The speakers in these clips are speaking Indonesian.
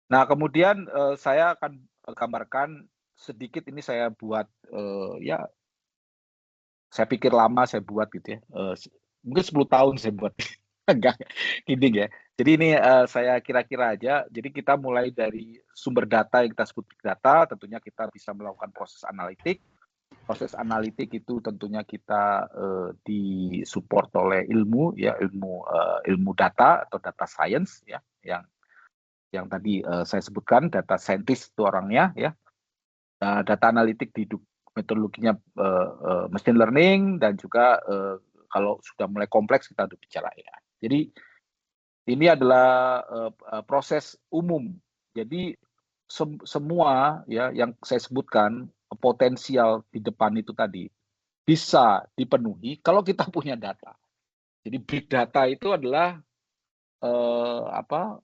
Nah, kemudian, saya akan gambarkan sedikit ini saya buat, ya saya pikir lama saya buat gitu ya, mungkin 10 tahun saya buat. Enggak, kidding ya. Jadi ini, saya kira-kira aja, jadi kita mulai dari sumber data yang kita sebut big data, tentunya kita bisa melakukan proses analitik. Proses analitik itu tentunya kita, di-support oleh ilmu ya, ilmu data atau data science ya, yang tadi, saya sebutkan data scientist itu orangnya ya. Data analitik metodologinya, machine learning dan juga, kalau sudah mulai kompleks kita udah bicara AI. Jadi ini adalah, proses umum. Jadi semua ya yang saya sebutkan, potensial di depan itu tadi, bisa dipenuhi kalau kita punya data. Jadi big data itu adalah, apa,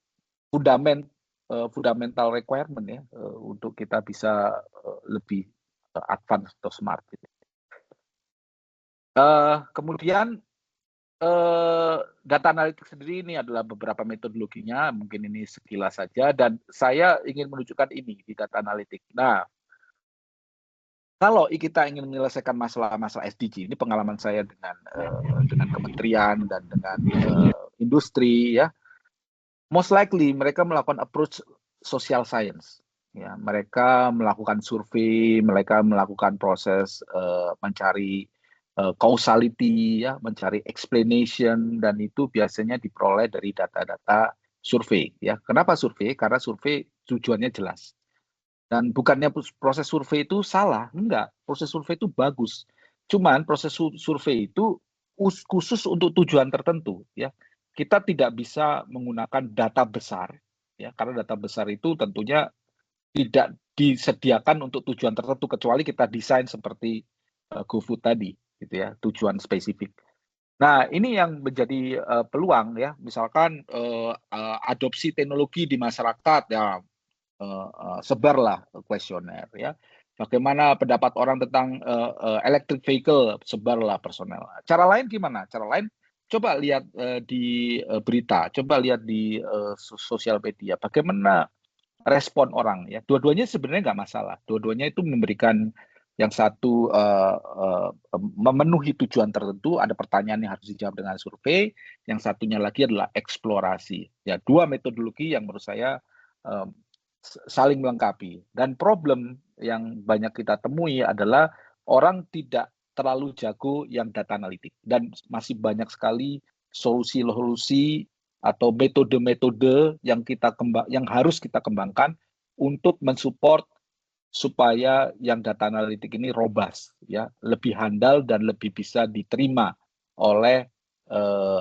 fundamental requirement ya, untuk kita bisa, lebih, advance atau smart gitu. Kemudian, data analitik sendiri ini adalah beberapa metodologinya, mungkin ini sekilas saja dan saya ingin menunjukkan ini di data analitik. Nah, kalau kita ingin menyelesaikan masalah-masalah SDG, ini pengalaman saya dengan kementerian dan dengan, industri ya, most likely mereka melakukan approach social science, ya. Mereka melakukan survei, mereka melakukan proses, mencari, causality ya, mencari explanation dan itu biasanya diperoleh dari data-data survei ya. Kenapa survei? Karena survei tujuannya jelas dan bukannya proses survei itu salah, enggak, proses survei itu bagus. Cuman proses survei itu khusus untuk tujuan tertentu ya. Kita tidak bisa menggunakan data besar ya, karena data besar itu tentunya tidak disediakan untuk tujuan tertentu kecuali kita desain seperti, GoFood tadi gitu ya, tujuan spesifik. Nah, ini yang menjadi, peluang ya, misalkan, adopsi teknologi di masyarakat ya, sebarlah kuesioner ya. Bagaimana pendapat orang tentang, electric vehicle, sebarlah personel. Cara lain gimana? Cara lain coba lihat, di, berita, coba lihat di, sosial media, bagaimana respon orang ya. Dua-duanya sebenarnya nggak masalah, dua-duanya itu memberikan yang satu, memenuhi tujuan tertentu, ada pertanyaan yang harus dijawab dengan survei, yang satunya lagi adalah eksplorasi. Ya, 2 metodologi yang menurut saya, eee, saling melengkapi. Dan problem yang banyak kita temui adalah orang tidak terlalu jago yang data analitik dan masih banyak sekali solusi-solusi atau metode-metode yang harus kita kembangkan untuk mensupport supaya yang data analitik ini robust ya, lebih handal dan lebih bisa diterima oleh,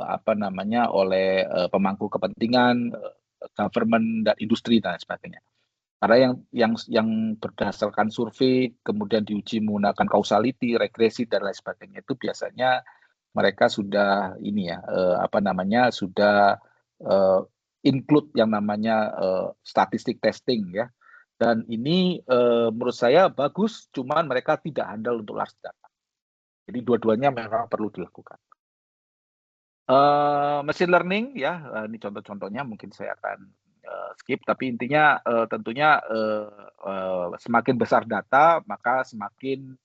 apa namanya, oleh, pemangku kepentingan, government dan industri dan sebagainya. Karena yang berdasarkan survei kemudian diuji menggunakan causality, regresi dan lain sebagainya itu biasanya mereka sudah ini ya, apa namanya, sudah, eee, include yang namanya, statistik testing ya. Dan ini, menurut saya bagus, cuman mereka tidak handal untuk large data. Jadi dua-duanya memang perlu dilakukan. Machine learning ya, ini contoh-contohnya mungkin saya akan, skip, tapi intinya, tentunya, semakin besar data, maka eee,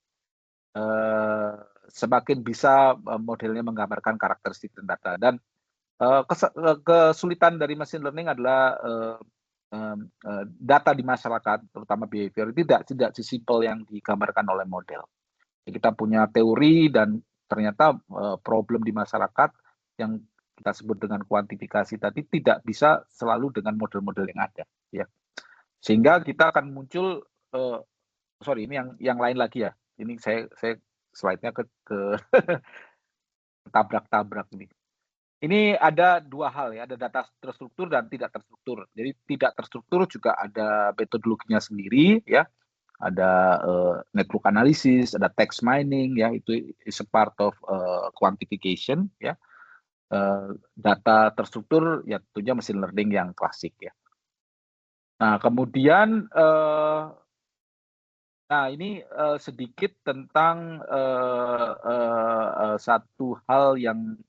semakin bisa, modelnya menggambarkan karakteristik dan data dan, kesulitan dari machine learning adalah, data di masyarakat, terutama behavior, tidak tidak sesimpel yang digambarkan oleh model. Kita punya teori dan ternyata, problem di masyarakat yang kita sebut dengan kuantifikasi tadi tidak bisa selalu dengan model-model yang ada, ya. Sehingga kita akan muncul, sorry ini yang lain lagi ya, ini saya slide-nya ke tabrak-tabrak nih. Ini ada 2 hal ya, ada data terstruktur dan tidak terstruktur. Jadi tidak terstruktur juga ada metodologinya sendiri ya, ada, network analysis, ada text mining ya, itu is a part of, quantification ya. Data terstruktur ya tentunya machine learning yang klasik ya. Nah kemudian, nah ini, sedikit tentang, satu hal yang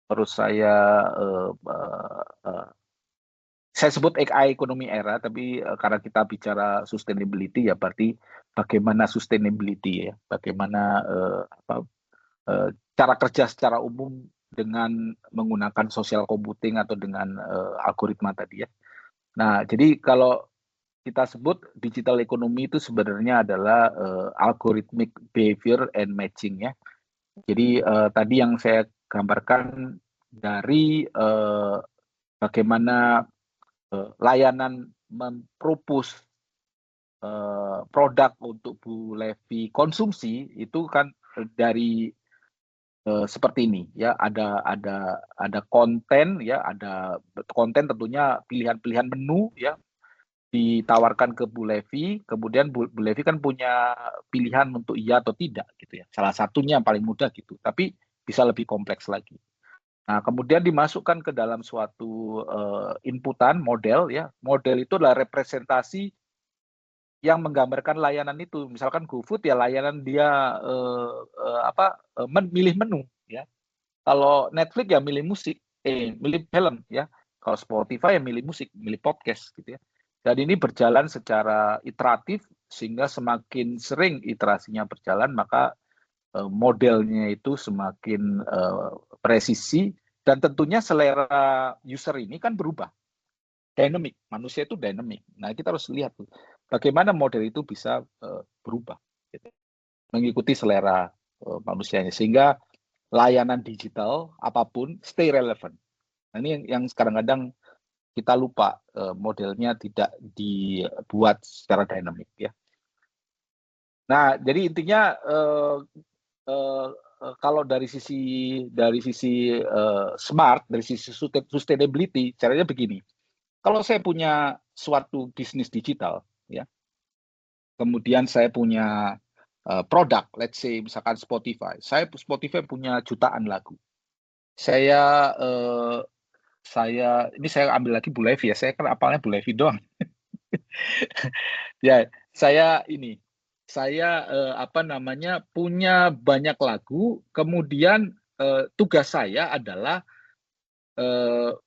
menurut saya, eee eee eee, saya sebut AI ekonomi era, tapi karena kita bicara sustainability ya berarti bagaimana sustainability ya, bagaimana cara kerja secara umum dengan menggunakan social computing atau dengan algoritma tadi ya. Nah, jadi kalau kita sebut digital economy itu sebenarnya adalah algorithmic behavior and matching ya. Jadi tadi yang saya gambarkan dari bagaimana layanan mempropos produk untuk Bu Levi konsumsi itu kan dari seperti ini ya, ada konten ya, ada konten tentunya pilihan-pilihan menu ya ditawarkan ke Bu Levi, kemudian Bu Levi kan punya pilihan untuk iya atau tidak gitu ya. Salah satunya yang paling mudah gitu, tapi bisa lebih kompleks lagi. Nah, kemudian dimasukkan ke dalam suatu inputan model ya. Model itu adalah representasi yang menggambarkan layanan itu. Misalkan GoFood ya layanan dia milih menu ya. Kalau Netflix ya milih musik, milih film ya. Kalau Spotify ya milih musik, milih podcast gitu ya. Dan ini berjalan secara iteratif sehingga semakin sering iterasinya berjalan maka modelnya itu semakin presisi dan tentunya selera user ini kan berubah. Dynamic, manusia itu dynamic. Nah, kita harus lihat tuh bagaimana model itu bisa berubah gitu. Mengikuti selera manusianya sehingga layanan digital apapun stay relevant. Nah, ini yang kadang-kadang kita lupa modelnya tidak dibuat secara dynamic ya. Nah, jadi intinya kalau dari sisi smart, dari sisi sustainability, caranya begini. Kalau saya punya suatu bisnis digital, ya, kemudian saya punya produk, let's say misalkan Spotify. Spotify punya jutaan lagu. Saya ini saya ambil lagi Bu Levi ya. Saya kan apalnya Bu Levi doang. Ya, saya punya banyak lagu, kemudian tugas saya adalah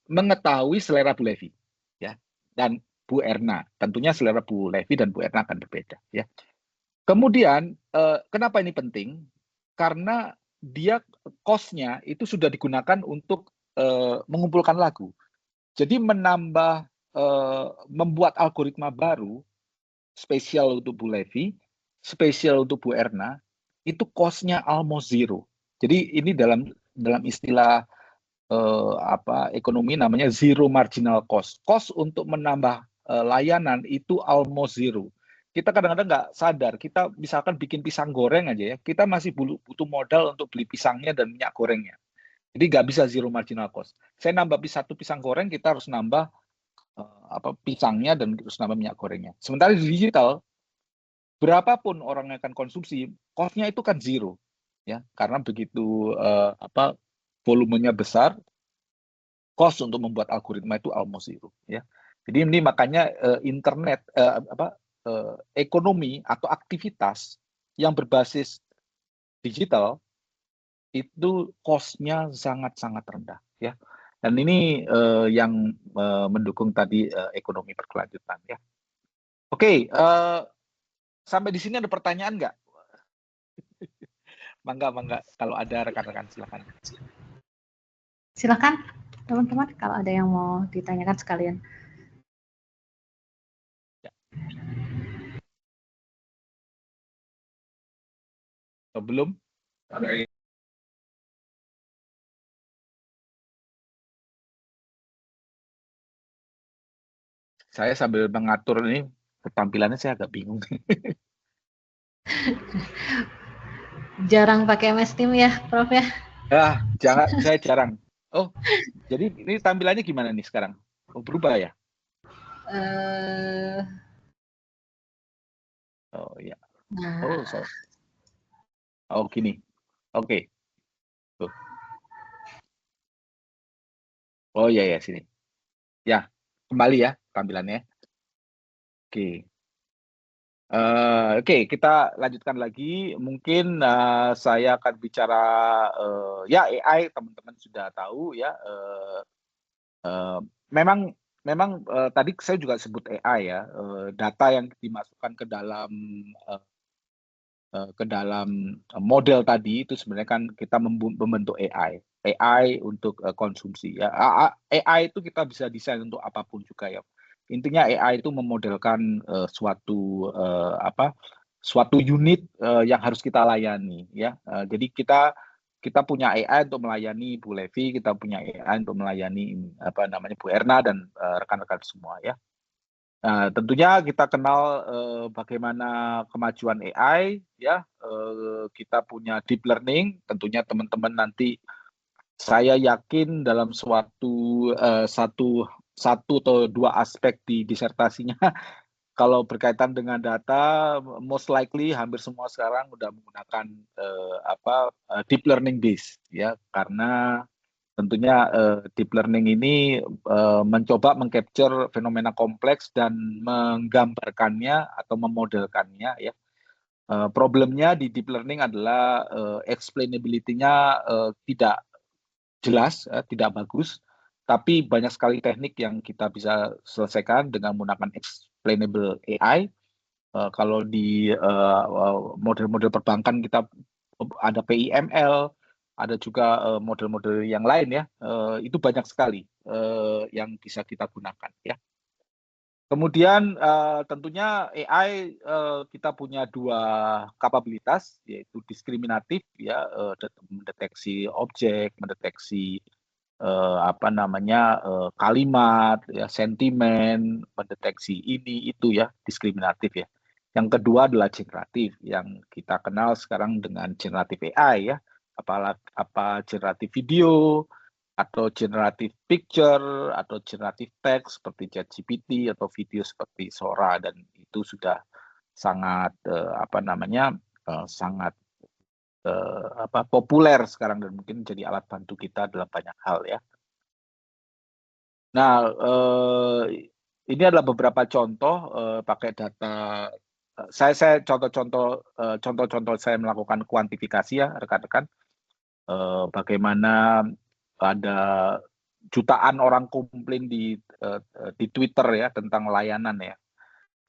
mengetahui selera Bu Levi, ya, dan Bu Erna. Tentunya selera Bu Levi dan Bu Erna akan berbeda, ya. Kemudian kenapa ini penting? Karena dia cost-nya itu sudah digunakan untuk mengumpulkan lagu. Jadi membuat algoritma baru spesial untuk Bu Levi, spesial untuk Bu Erna, itu cost-nya almost zero. Jadi ini dalam istilah ekonomi namanya zero marginal cost. Cost untuk menambah layanan itu almost zero. Kita kadang-kadang nggak sadar, kita misalkan bikin pisang goreng aja ya, kita masih butuh modal untuk beli pisangnya dan minyak gorengnya. Jadi nggak bisa zero marginal cost. Saya nambah satu pisang goreng, kita harus nambah pisangnya dan terus nambah minyak gorengnya. Sementara di digital, berapapun orang yang akan konsumsi, cost-nya itu kan zero, ya, karena begitu volumenya besar, cost untuk membuat algoritma itu almost zero, ya. Jadi ini makanya internet ekonomi atau aktivitas yang berbasis digital itu cost-nya sangat-sangat rendah, ya. Dan ini yang mendukung tadi ekonomi berkelanjutan, ya. Oke, sampai di sini ada pertanyaan nggak? Mangga, kalau ada rekan-rekan silakan. Silakan teman-teman kalau ada yang mau ditanyakan sekalian. Ya. Belum? Saya sambil mengatur ini tampilannya saya agak bingung. Jarang pakai MS Team ya, Prof ya? Saya jarang. Oh, jadi ini tampilannya gimana nih sekarang? Oh, berubah ya? Oh iya. Nah. Oh, oh gini. Oke. Tuh. Oh iya ya sini. Ya, kembali ya tampilannya. Oke. Oke, kita lanjutkan lagi. Mungkin saya akan bicara ya AI, teman-teman sudah tahu ya. Memang memang tadi saya juga sebut AI ya, data yang dimasukkan ke dalam model tadi itu sebenarnya kan kita membentuk AI. AI untuk konsumsi ya. AI itu kita bisa desain untuk apapun juga ya. Intinya AI itu memodelkan suatu unit yang harus kita layani ya. Jadi kita punya AI untuk melayani Bu Levi, kita punya AI untuk melayani Bu Erna dan rekan-rekan semua ya. Nah, tentunya kita kenal bagaimana kemajuan AI ya, kita punya deep learning, tentunya teman-teman nanti saya yakin dalam satu atau dua aspek di disertasinya kalau berkaitan dengan data, most likely hampir semua sekarang udah menggunakan deep learning base ya, karena tentunya deep learning ini mencoba mengcapture fenomena kompleks dan menggambarkannya atau memodelkannya ya. Problemnya di deep learning adalah explainability-nya tidak jelas, tidak bagus, tapi banyak sekali teknik yang kita bisa selesaikan dengan menggunakan explainable AI. Kalau di model-model perbankan kita ada PIML, ada juga model-model yang lain ya, itu banyak sekali yang bisa kita gunakan ya. Kemudian tentunya AI kita punya dua kapabilitas, yaitu diskriminatif ya, mendeteksi objek, mendeteksi kalimat, ya, sentimen, mendeteksi ini itu ya, diskriminatif ya. Yang kedua adalah generatif, yang kita kenal sekarang dengan generatif AI ya, apa generatif video, atau generatif picture, atau generatif text seperti ChatGPT, atau video seperti Sora, dan itu sudah sangat sangat populer sekarang dan mungkin jadi alat bantu kita dalam banyak hal ya. Nah, ini adalah beberapa contoh pakai data. Saya contoh-contoh saya melakukan kuantifikasi ya rekan-rekan. Bagaimana ada jutaan orang komplain di Twitter ya tentang layanan ya.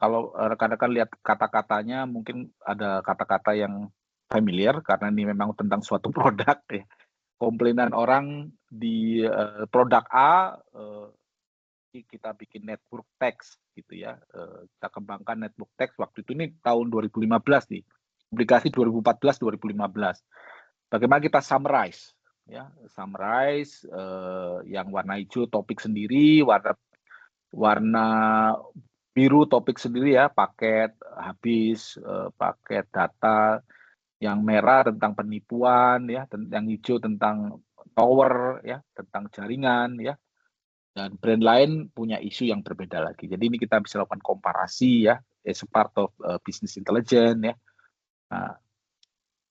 Kalau rekan-rekan lihat kata-katanya mungkin ada kata-kata yang familiar karena ini memang tentang suatu produk ya. Komplainan orang di produk A, kita bikin network text gitu ya, kita kembangkan network text waktu itu ini tahun 2015 nih, publikasi 2014-2015. Bagaimana kita summarize ya, yang warna hijau topik sendiri, warna biru topik sendiri ya, paket habis, paket data, yang merah tentang penipuan ya, yang hijau tentang tower ya, tentang jaringan ya. Dan brand lain punya isu yang berbeda lagi. Jadi ini kita bisa lakukan komparasi ya, as a part of business intelligence ya. Nah,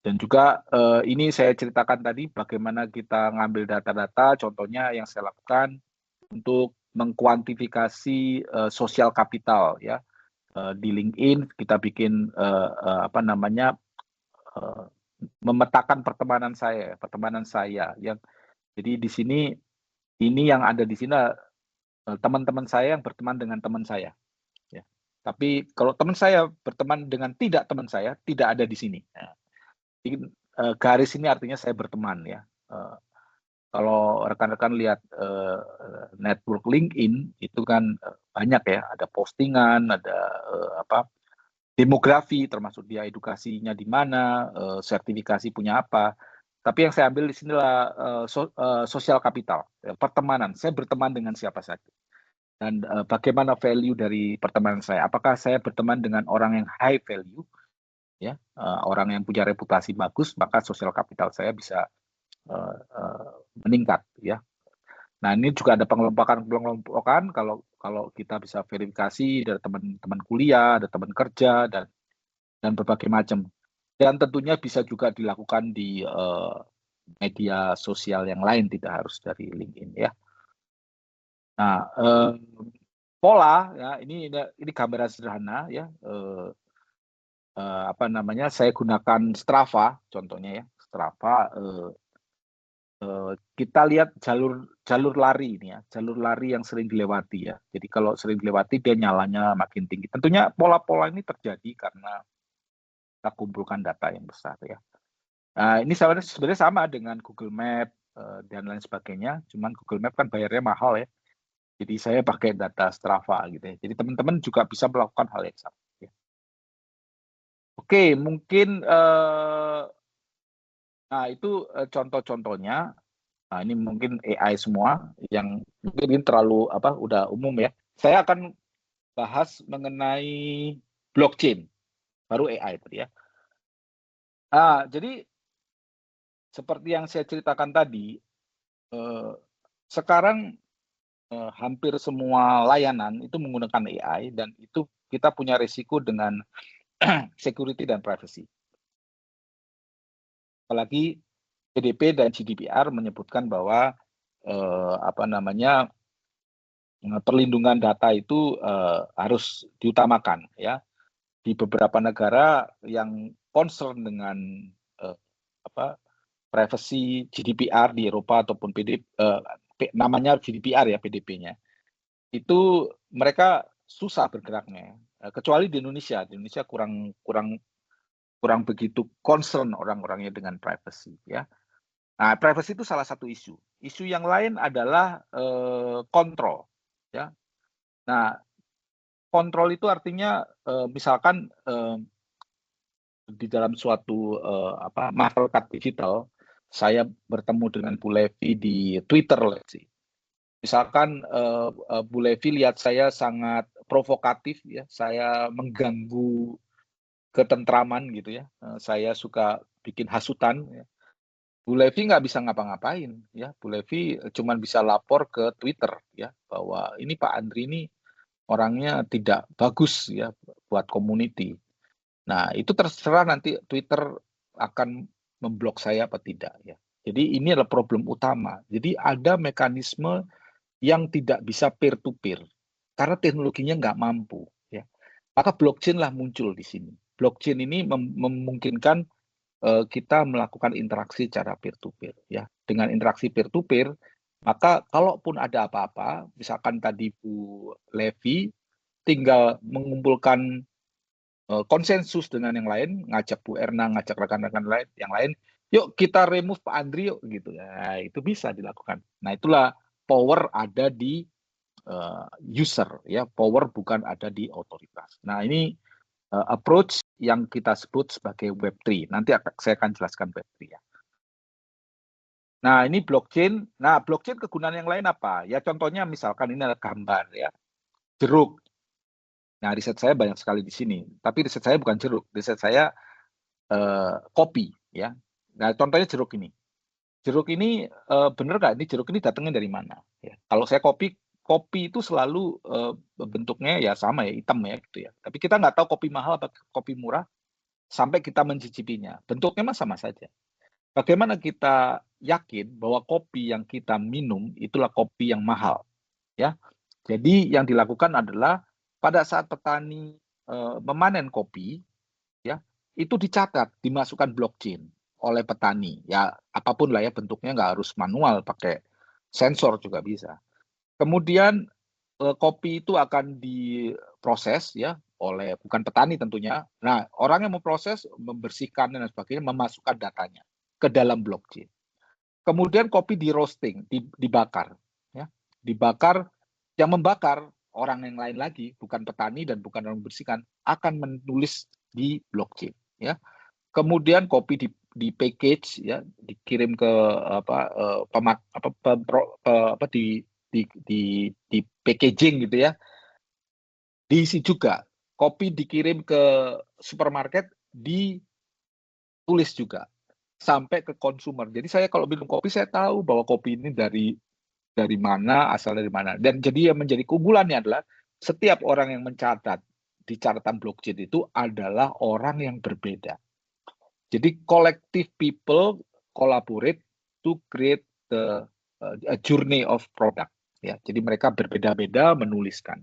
dan juga ini saya ceritakan tadi bagaimana kita ngambil data-data, contohnya yang saya lakukan untuk mengkuantifikasi sosial kapital ya. Di LinkedIn kita bikin memetakan pertemanan saya yang jadi di sini ini yang ada di sini teman-teman saya yang berteman dengan teman saya ya. Tapi kalau teman saya berteman dengan tidak teman saya tidak ada di sini. Nah, garis ini artinya saya berteman ya. Kalau rekan-rekan lihat network LinkedIn itu kan banyak ya, ada postingan, ada demografi, termasuk dia edukasinya di mana, sertifikasi punya apa. Tapi yang saya ambil di sinilah sosial kapital, pertemanan. Saya berteman dengan siapa saja. Dan bagaimana value dari pertemanan saya? Apakah saya berteman dengan orang yang high value, ya, orang yang punya reputasi bagus, maka sosial kapital saya bisa meningkat, ya. Nah, ini juga ada pengelompokan kalau kita bisa verifikasi dari teman-teman kuliah, ada teman kerja dan berbagai macam. Dan tentunya bisa juga dilakukan di media sosial yang lain, tidak harus dari LinkedIn ya. Nah, pola ya ini gambaran sederhana ya. Saya gunakan Strava contohnya ya. Strava kita lihat jalur lari ini ya, jalur lari yang sering dilewati ya. Jadi kalau sering dilewati dia nyalanya makin tinggi. Tentunya pola-pola ini terjadi karena kita kumpulkan data yang besar ya. Nah, ini sebenarnya sama dengan Google Map dan lain sebagainya. Cuman Google Map kan bayarnya mahal ya. Jadi saya pakai data Strava gitu ya. Jadi teman-teman juga bisa melakukan hal yang sama. Ya. Oke, mungkin nah itu contoh-contohnya. Nah, ini mungkin AI semua yang mungkin ini terlalu udah umum ya. Saya akan bahas mengenai blockchain, baru AI tadi ya. Jadi seperti yang saya ceritakan tadi, sekarang hampir semua layanan itu menggunakan AI dan itu kita punya risiko dengan security dan privacy. Apalagi PDP dan GDPR menyebutkan bahwa perlindungan data itu harus diutamakan ya. Di beberapa negara yang concern dengan privacy GDPR di Eropa ataupun namanya GDPR ya PDP-nya. Itu mereka susah bergeraknya. Kecuali di Indonesia. Di Indonesia kurang begitu concern orang-orangnya dengan privacy ya. Nah, privacy itu salah satu isu. Isu yang lain adalah kontrol ya. Nah, kontrol itu artinya misalkan di dalam suatu masyarakat digital, saya bertemu dengan Bu Levi di Twitter, let's see. Misalkan Bu Levi lihat saya sangat provokatif ya, saya mengganggu ketentraman gitu ya, saya suka bikin hasutan. Ya. Bu Levi nggak bisa ngapa-ngapain ya, Bu Levi cuma bisa lapor ke Twitter ya bahwa ini Pak Andri ini orangnya tidak bagus ya buat community. Nah, itu terserah nanti Twitter akan memblok saya apa tidak ya. Jadi ini adalah problem utama. Jadi ada mekanisme yang tidak bisa peer to peer karena teknologinya nggak mampu ya. Maka blockchain lah muncul di sini. Blockchain ini memungkinkan kita melakukan interaksi secara peer to peer ya. Dengan interaksi peer to peer, maka kalaupun ada apa-apa, misalkan tadi Bu Levi tinggal mengumpulkan konsensus dengan yang lain, ngajak Bu Erna, ngajak rekan-rekan lain, yang lain, yuk kita remove Pak Andri yuk gitu. Nah, itu bisa dilakukan. Nah, itulah power ada di user ya, power bukan ada di otoritas. Nah, ini approach yang kita sebut sebagai Web3. Nanti saya akan jelaskan Web3 ya. Nah, ini blockchain. Nah, blockchain kegunaan yang lain apa? Ya contohnya misalkan ini adalah gambar ya. Jeruk. Nah, riset saya banyak sekali di sini. Tapi riset saya bukan jeruk. Riset saya kopi ya. Nah, contohnya jeruk ini. Jeruk ini bener nggak? Ini jeruk ini datangnya dari mana? Ya. Kalau saya kopi itu selalu bentuknya ya sama ya, hitam ya gitu ya. Tapi kita nggak tahu kopi mahal atau kopi murah sampai kita mencicipinya. Bentuknya mah sama saja. Bagaimana kita yakin bahwa kopi yang kita minum itulah kopi yang mahal? Ya. Jadi yang dilakukan adalah pada saat petani memanen kopi, ya itu dicatat, dimasukkan blockchain oleh petani. Ya apapun lah ya bentuknya, nggak harus manual, pakai sensor juga bisa. Kemudian kopi itu akan diproses ya oleh bukan petani tentunya. Nah orang yang memproses, membersihkan dan sebagainya, memasukkan datanya ke dalam blockchain. Kemudian kopi di roasting, dibakar, ya, dibakar. Yang membakar orang yang lain lagi, bukan petani dan bukan orang membersihkan, akan menulis di blockchain, ya. Kemudian kopi di package, ya, dikirim ke di packaging gitu ya, diisi juga. Kopi dikirim ke supermarket, ditulis juga sampai ke konsumer. Jadi saya kalau minum kopi, saya tahu bahwa kopi ini dari mana, asal dari mana. Dan jadi yang menjadi keunggulannya adalah setiap orang yang mencatat di catatan blockchain itu adalah orang yang berbeda. Jadi collective people collaborate to create the a journey of product. Ya, jadi mereka berbeda-beda menuliskan.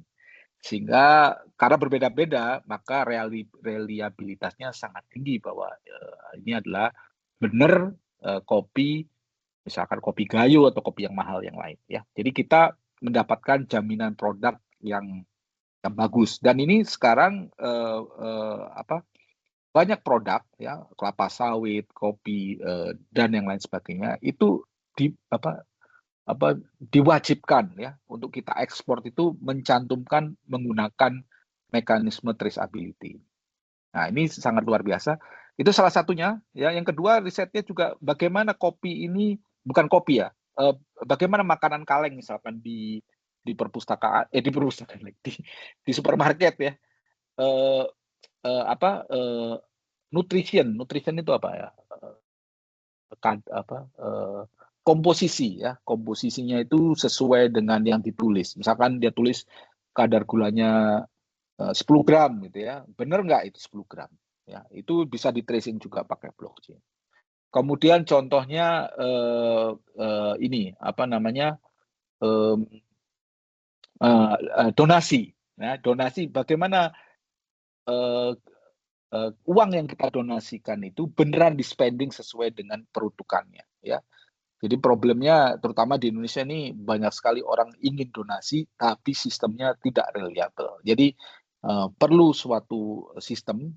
Sehingga karena berbeda-beda, maka reliabilitasnya sangat tinggi bahwa ini adalah benar kopi misalkan kopi Gayo atau kopi yang mahal yang lain ya. Jadi kita mendapatkan jaminan produk yang bagus. Dan ini sekarang banyak produk ya, kelapa sawit, kopi dan yang lain sebagainya itu diwajibkan ya untuk kita ekspor itu mencantumkan menggunakan mekanisme traceability. Nah, ini sangat luar biasa. Itu salah satunya ya. Yang kedua, risetnya juga bagaimana kopi ini bukan kopi ya. Bagaimana makanan kaleng misalkan di perpustakaan di supermarket ya. Nutrition itu apa ya? Komposisi ya, komposisinya itu sesuai dengan yang ditulis. Misalkan dia tulis kadar gulanya 10 gram gitu ya, benar nggak itu 10 gram? Ya, itu bisa di tracing juga pakai blockchain. Kemudian contohnya ini apa namanya donasi. Nah, donasi bagaimana uang yang kita donasikan itu beneran di spending sesuai dengan peruntukannya ya. Jadi problemnya terutama di Indonesia ini banyak sekali orang ingin donasi tapi sistemnya tidak reliable. Jadi perlu suatu sistem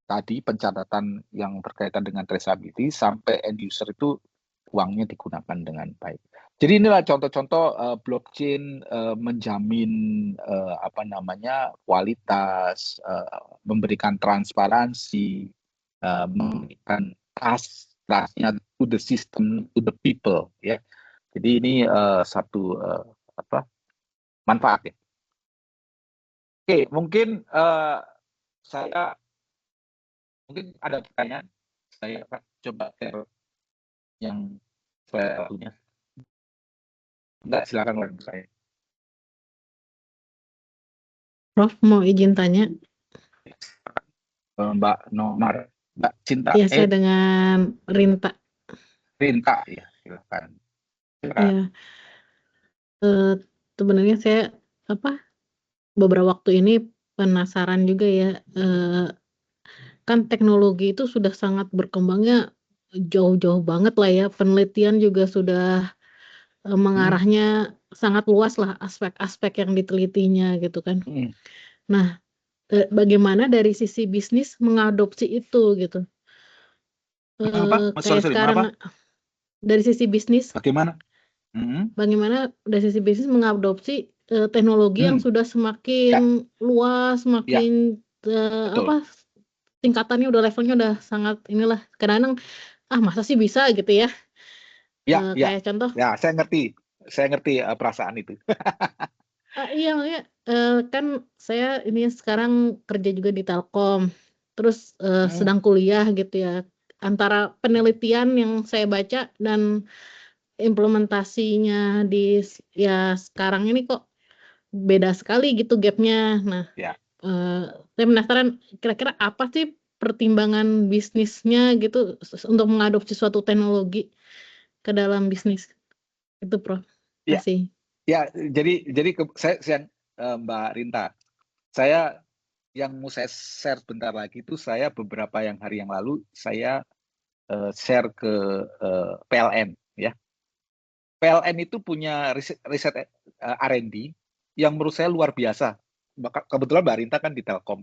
tadi pencatatan yang berkaitan dengan traceability sampai end user itu uangnya digunakan dengan baik. Jadi inilah contoh-contoh blockchain menjamin kualitas, memberikan transparansi, memberikan trustnya to the system, to the people ya. Jadi ini satu manfaat ya. Oke, mungkin saya ada pertanyaan. Saya akan coba share yang saya punya. Enggak, silakan Mbak saya. Prof, mau izin tanya? Mbak Nomar, Mbak Cinta. Iya, saya dengan Rinta. Rinta ya, silakan. Iya. Sebenarnya saya beberapa waktu ini penasaran juga ya. Kan teknologi itu sudah sangat berkembangnya jauh-jauh banget lah ya. Penelitian juga sudah mengarahnya sangat luas lah aspek-aspek yang ditelitinya gitu kan. Nah, bagaimana dari sisi bisnis mengadopsi itu gitu? Kayak sekarang dari sisi bisnis, bagaimana dari sisi bisnis mengadopsi teknologi yang sudah semakin luas, semakin tingkatannya udah levelnya udah sangat inilah. Kadang-kadang masa sih bisa gitu ya? Kayak contoh. Ya, saya ngerti perasaan itu. Iya, makanya kan saya ini sekarang kerja juga di Telkom, terus sedang kuliah gitu ya. Antara penelitian yang saya baca dan implementasinya ya sekarang ini kok beda sekali gitu gapnya. Nah, saya penasaran kira-kira apa sih pertimbangan bisnisnya gitu untuk mengadopsi suatu teknologi ke dalam bisnis itu, Prof. Kasih. Ya, jadi saya Mbak Rinta, saya yang mau saya share sebentar lagi itu saya beberapa hari yang lalu saya share ke PLN ya. PLN itu punya riset R&D yang menurut saya luar biasa. Kebetulan Mbak Rinta kan di Telkom.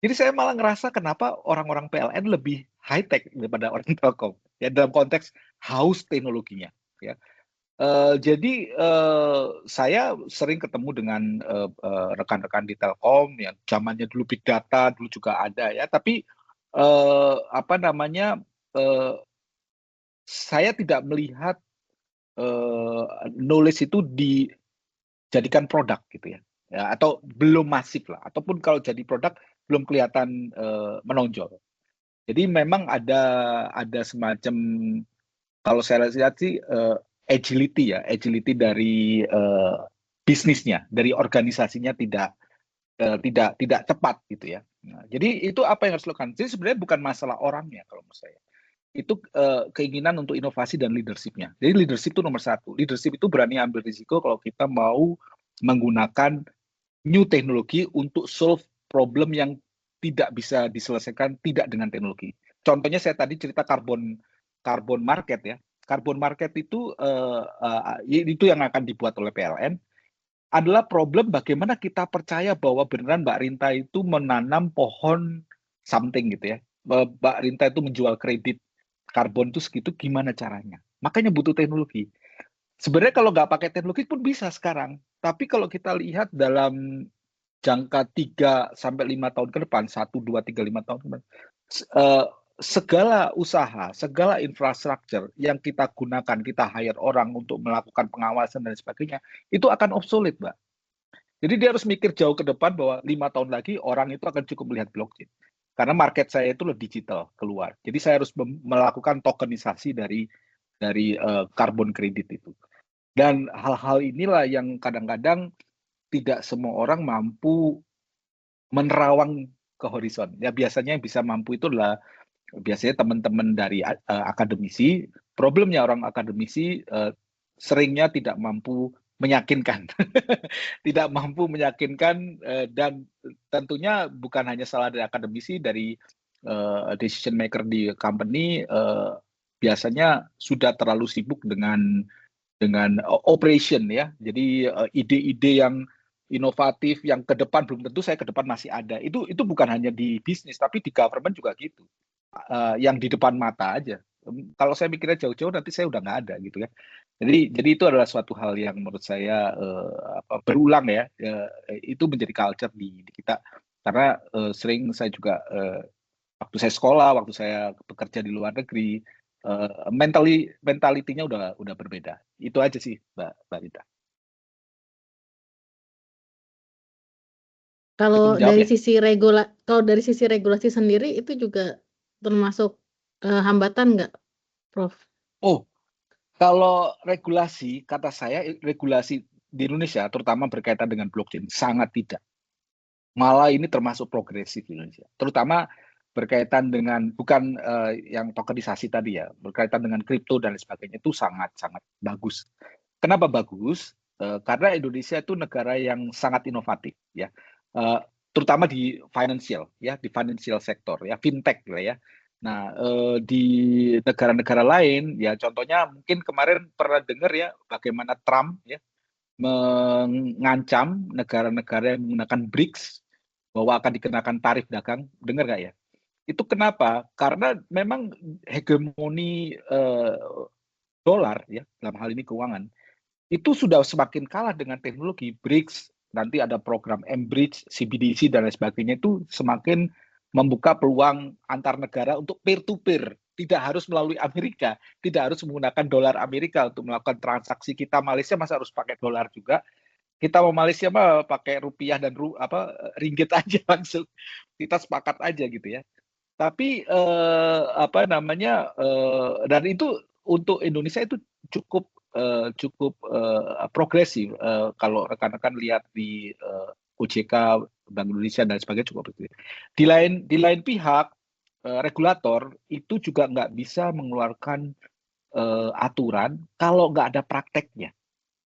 Jadi saya malah ngerasa kenapa orang-orang PLN lebih high tech daripada orang Telkom ya dalam konteks haus teknologinya ya. Jadi saya sering ketemu dengan rekan-rekan di Telkom yang zamannya dulu big data dulu juga ada ya, tapi saya tidak melihat knowledge itu dijadikan produk gitu ya, atau belum masif lah, ataupun kalau jadi produk belum kelihatan menonjol. Jadi memang ada semacam kalau saya lihat sih agility dari bisnisnya, dari organisasinya tidak cepat gitu ya. Nah, jadi itu apa yang harus dilakukan? Jadi sebenarnya bukan masalah orangnya kalau menurut saya. Itu keinginan untuk inovasi dan leadership-nya. Jadi leadership itu nomor satu. Leadership itu berani ambil risiko kalau kita mau menggunakan new teknologi untuk solve problem yang tidak bisa diselesaikan tidak dengan teknologi. Contohnya saya tadi cerita carbon market ya. carbon market itu itu yang akan dibuat oleh PLN adalah problem bagaimana kita percaya bahwa beneran Mbak Rinta itu menanam pohon something gitu ya. Mbak Rinta itu menjual kredit karbon itu segitu, gimana caranya? Makanya butuh teknologi. Sebenarnya kalau nggak pakai teknologi pun bisa sekarang. Tapi kalau kita lihat dalam jangka 3 sampai 5 tahun ke depan, 1, 2, 3, 5 tahun ke depan, segala usaha, segala infrastruktur yang kita gunakan, kita hire orang untuk melakukan pengawasan dan sebagainya, itu akan obsolete, Mbak. Jadi dia harus mikir jauh ke depan bahwa 5 tahun lagi orang itu akan cukup melihat blockchain. Karena market saya itu digital keluar. Jadi saya harus melakukan tokenisasi dari carbon credit itu. Dan hal-hal inilah yang kadang-kadang tidak semua orang mampu menerawang ke horizon. Ya biasanya yang bisa mampu itu adalah biasanya teman-teman dari akademisi. Problemnya orang akademisi seringnya tidak mampu meyakinkan, tidak mampu meyakinkan, dan tentunya bukan hanya salah dari akademisi, dari decision maker di company biasanya sudah terlalu sibuk dengan operation ya. Jadi ide-ide yang inovatif yang ke depan belum tentu saya ke depan masih ada. Itu bukan hanya di bisnis tapi di government juga gitu. Yang di depan mata aja. Kalau saya mikirnya jauh-jauh nanti saya udah nggak ada gitu ya. Jadi itu adalah suatu hal yang menurut saya berulang ya. Itu menjadi culture di kita karena sering saya juga waktu saya sekolah, waktu saya bekerja di luar negeri, mentalitinya udah berbeda. Itu aja sih, Mbak Rita. Kalau Itu menjawab dari ya? sisi regulasi sendiri itu juga termasuk hambatan nggak, Prof? Oh, kalau regulasi, kata saya regulasi di Indonesia, terutama berkaitan dengan blockchain, sangat tidak. Malah ini termasuk progresif di Indonesia. Terutama berkaitan dengan, bukan yang tokenisasi tadi ya, berkaitan dengan kripto dan sebagainya, itu sangat-sangat bagus. Kenapa bagus? Karena Indonesia itu negara yang sangat inovatif, ya. Terutama di financial, ya, di financial sector, ya, fintech, ya. Nah, di negara-negara lain, ya, contohnya mungkin kemarin pernah dengar ya, bagaimana Trump, ya, mengancam negara-negara yang menggunakan BRICS bahwa akan dikenakan tarif dagang, dengar nggak ya? Itu kenapa? Karena memang hegemoni dolar, ya, dalam hal ini keuangan, itu sudah semakin kalah dengan teknologi BRICS, nanti ada program M-Bridge, CBDC, dan lain sebagainya, itu semakin membuka peluang antar negara untuk peer-to-peer, tidak harus melalui Amerika, tidak harus menggunakan dolar Amerika untuk melakukan transaksi. Kita Malaysia masa harus pakai dolar juga, kita mau Malaysia mah pakai rupiah dan ringgit aja langsung, kita sepakat aja gitu ya. Tapi apa namanya, dan itu untuk Indonesia itu cukup progresif. Kalau rekan-rekan lihat di OJK, Bank Indonesia dan sebagainya cukup progresif. Di lain pihak, regulator itu juga nggak bisa mengeluarkan aturan kalau nggak ada prakteknya,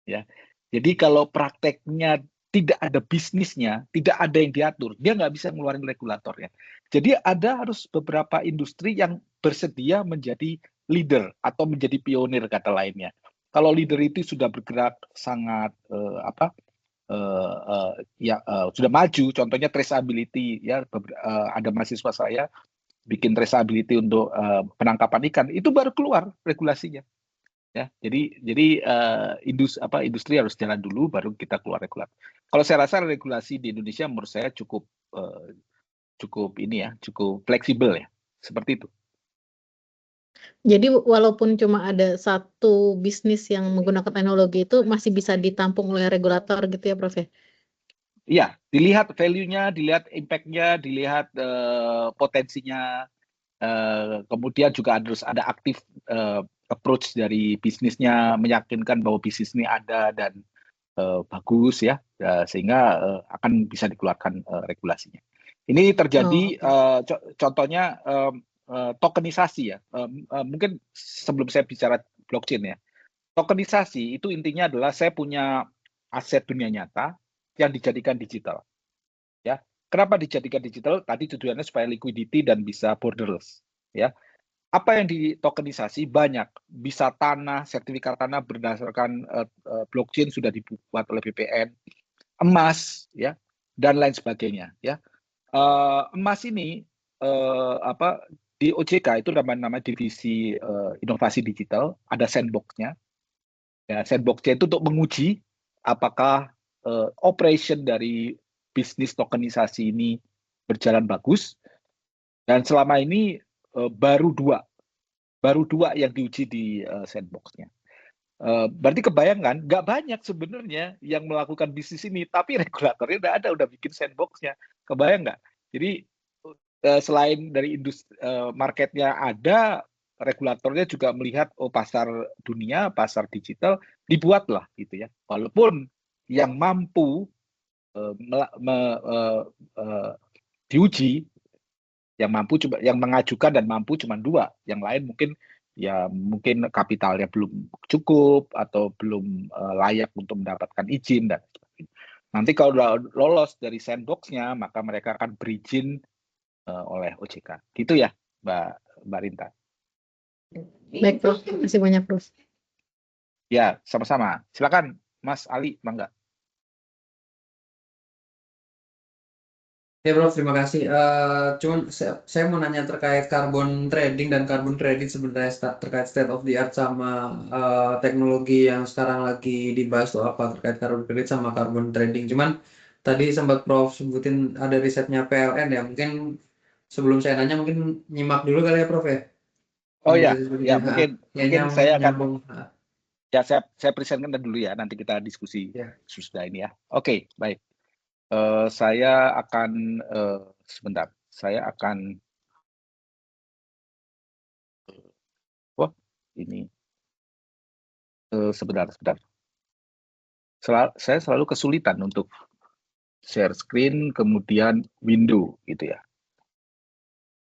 ya. Jadi kalau prakteknya tidak ada bisnisnya, tidak ada yang diatur, dia nggak bisa ngeluarin regulatornya. Jadi ada harus beberapa industri yang bersedia menjadi leader atau menjadi pionir kata lainnya. Kalau leader itu sudah bergerak sangat sudah maju, contohnya traceability ya, ada mahasiswa saya bikin traceability untuk penangkapan ikan, itu baru keluar regulasinya. Ya, jadi industri harus jalan dulu baru kita keluar regulator. Kalau saya rasa regulasi di Indonesia menurut saya cukup cukup fleksibel ya, seperti itu. Jadi walaupun cuma ada satu bisnis yang menggunakan teknologi itu masih bisa ditampung oleh regulator gitu ya, Prof ya? Iya, dilihat value-nya, dilihat impact-nya, dilihat potensinya, kemudian juga harus ada aktif approach dari bisnisnya, meyakinkan bahwa bisnis ini ada dan bagus ya, sehingga akan bisa dikeluarkan regulasinya. Ini terjadi contohnya tokenisasi ya. Mungkin sebelum saya bicara blockchain ya, tokenisasi itu intinya adalah saya punya aset dunia nyata yang dijadikan digital. Ya, kenapa dijadikan digital? Tadi tujuannya supaya liquidity dan bisa borderless. Ya, Apa yang ditokenisasi banyak, bisa tanah, sertifikat tanah berdasarkan blockchain sudah dibuat oleh BPN, emas, ya, dan lain sebagainya, ya. Emas ini di OJK itu nama divisi inovasi digital, ada sandbox-nya. Ya, sandbox-nya itu untuk menguji apakah operation dari bisnis tokenisasi ini berjalan bagus. Dan selama ini baru dua yang diuji di sandbox-nya. Berarti kebayangkan nggak banyak sebenarnya yang melakukan bisnis ini, tapi regulatornya udah bikin sandbox-nya. Kebayang nggak? Jadi selain dari industri marketnya ada, regulatornya juga melihat pasar dunia, pasar digital dibuatlah gitu ya. Walaupun yang mampu diuji, yang mengajukan dan mampu cuma dua, yang lain mungkin kapitalnya belum cukup atau belum layak untuk mendapatkan izin dan sebagainya. Nanti kalau udah lolos dari sandbox-nya, maka mereka akan berizin oleh OJK. Gitu ya, Mbak Rinta. Baik, Prof. Terima kasih banyak, Prof. Ya, sama-sama. Silakan, Mas Ali, Mangga. Ya Prof, terima kasih. Cuman saya mau nanya terkait carbon trading dan carbon credit sebenarnya terkait state of the art sama teknologi yang sekarang lagi dibahas tuh apa terkait carbon credit sama carbon trading. Cuman tadi sempat Prof sebutin ada risetnya PLN ya. Mungkin sebelum saya nanya mungkin nyimak dulu kali ya Prof ya. Oh ya, mungkin saya akan nyambung. Ya, saya presentkan dulu ya, nanti kita diskusi sudah ini ya. Oke, baik. Saya akan sebentar. Saya akan ini sebentar. Saya selalu kesulitan untuk share screen kemudian window gitu ya.